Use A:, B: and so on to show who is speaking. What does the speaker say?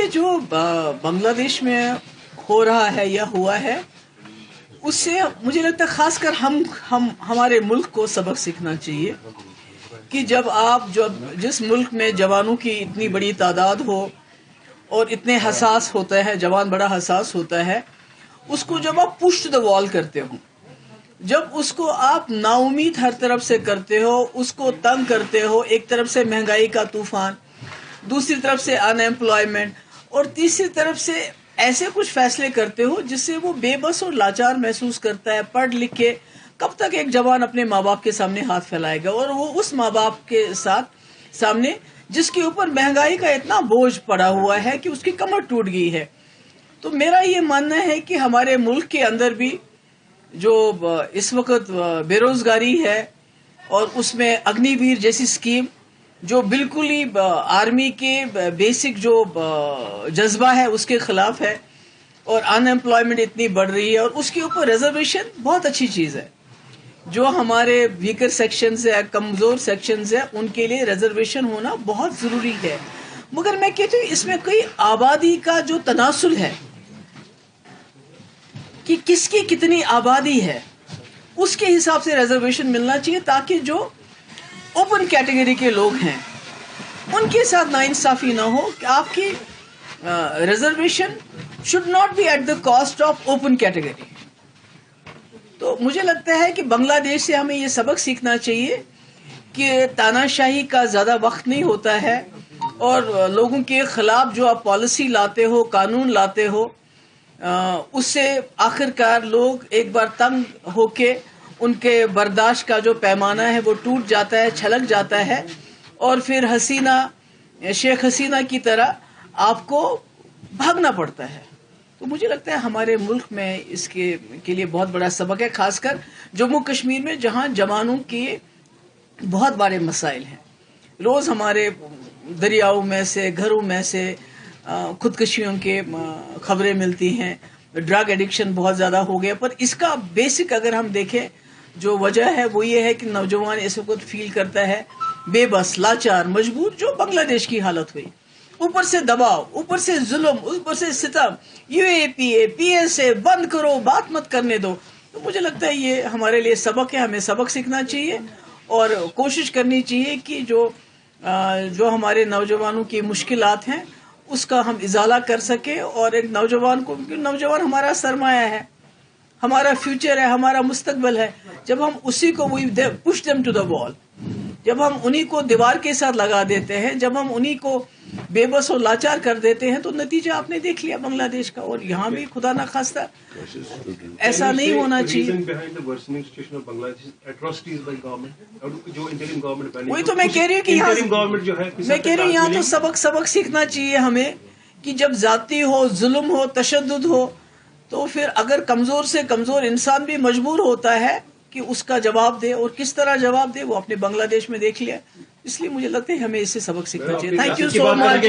A: دیکھیے جو بنگلہ دیش میں ہو رہا ہے یا ہوا ہے اس سے مجھے لگتا ہے خاص کر ہمارے ملک کو سبق سیکھنا چاہیے کہ جس ملک میں جوانوں کی اتنی بڑی تعداد ہو اور اتنے حساس ہوتا ہے، جوان بڑا حساس ہوتا ہے، اس کو جب آپ پش ٹو دا وال کرتے ہو، جب اس کو آپ نا امید ہر طرف سے کرتے ہو، اس کو تنگ کرتے ہو، ایک طرف سے مہنگائی کا طوفان، دوسری طرف سے ان ایمپلائمنٹ، اور تیسری طرف سے ایسے کچھ فیصلے کرتے ہو جس سے وہ بے بس اور لاچار محسوس کرتا ہے. پڑھ لکھ کے کب تک ایک جوان اپنے ماں باپ کے سامنے ہاتھ پھیلائے گا، اور وہ اس ماں باپ کے سامنے جس کے اوپر مہنگائی کا اتنا بوجھ پڑا ہوا ہے کہ اس کی کمر ٹوٹ گئی ہے. تو میرا یہ ماننا ہے کہ ہمارے ملک کے اندر بھی جو اس وقت بے روزگاری ہے، اور اس میں اگنی ویر جیسی اسکیم جو بالکل ہی آرمی کے بیسک جو جذبہ ہے اس کے خلاف ہے، اور ان ایمپلائمنٹ اتنی بڑھ رہی ہے، اور اس کے اوپر ریزرویشن بہت اچھی چیز ہے. جو ہمارے ویکر سیکشنز ہے، کمزور سیکشنز ہے، ان کے لیے ریزرویشن ہونا بہت ضروری ہے. مگر میں کہتی ہوں اس میں کوئی آبادی کا جو تناسل ہے کہ کس کی کتنی آبادی ہے، اس کے حساب سے ریزرویشن ملنا چاہیے، تاکہ جو اوپن کیٹیگری کے لوگ ہیں ان کے ساتھ ناانصافی نہ ہو کہ آپ کی reservation should not be at the cost of open category. تو مجھے لگتا ہے کہ بنگلہ دیش سے ہمیں یہ سبق سیکھنا چاہیے کہ تاناشاہی کا زیادہ وقت نہیں ہوتا ہے، اور لوگوں کے خلاف جو آپ پالیسی لاتے ہو، قانون لاتے ہو، اس سے آخر کار لوگ ایک بار تنگ ہو کے ان کے برداشت کا جو پیمانہ ہے وہ ٹوٹ جاتا ہے، چھلک جاتا ہے، اور پھر شیخ حسینہ کی طرح آپ کو بھاگنا پڑتا ہے. تو مجھے لگتا ہے ہمارے ملک میں اس کے لیے بہت بڑا سبق ہے، خاص کر جموں کشمیر میں جہاں جوانوں کے بہت بڑے مسائل ہیں. روز ہمارے دریاؤں میں سے، گھروں میں سے خودکشیوں کے خبریں ملتی ہیں. ڈرگ ایڈکشن بہت زیادہ ہو گیا، پر اس کا بیسک اگر ہم دیکھیں جو وجہ ہے وہ یہ ہے کہ نوجوان اس وقت فیل کرتا ہے بے بس، لاچار، مجبور، جو بنگلہ دیش کی حالت ہوئی. اوپر سے دباؤ، اوپر سے ظلم، اوپر سے ستم، PSA بند کرو، بات مت کرنے دو. تو مجھے لگتا ہے یہ ہمارے لیے سبق ہے، ہمیں سبق سیکھنا چاہیے اور کوشش کرنی چاہیے کہ جو ہمارے نوجوانوں کی مشکلات ہیں اس کا ہم ازالہ کر سکیں. اور ایک نوجوان ہمارا سرمایہ ہے، ہمارا فیوچر ہے، ہمارا مستقبل ہے. جب ہم اسی کو push them to the wall، جب ہم انہی کو دیوار کے ساتھ لگا دیتے ہیں، جب ہم انہی کو بے بس اور لاچار کر دیتے ہیں، تو نتیجہ آپ نے دیکھ لیا بنگلہ دیش کا. اور یہاں بھی خدا نخواستہ ایسا نہیں ہونا چاہیے. وہی تو میں کہہ رہی ہوں کہ یہاں تو سبق سیکھنا چاہیے ہمیں کہ جب ذاتی ہو، ظلم ہو، تشدد ہو، تو پھر اگر کمزور سے کمزور انسان بھی مجبور ہوتا ہے کہ اس کا جواب دے، اور کس طرح جواب دے وہ اپنے بنگلہ دیش میں دیکھ لیا. اس لیے مجھے لگتا ہے ہمیں اس سے سبق سیکھنا چاہیے. Thank you so much.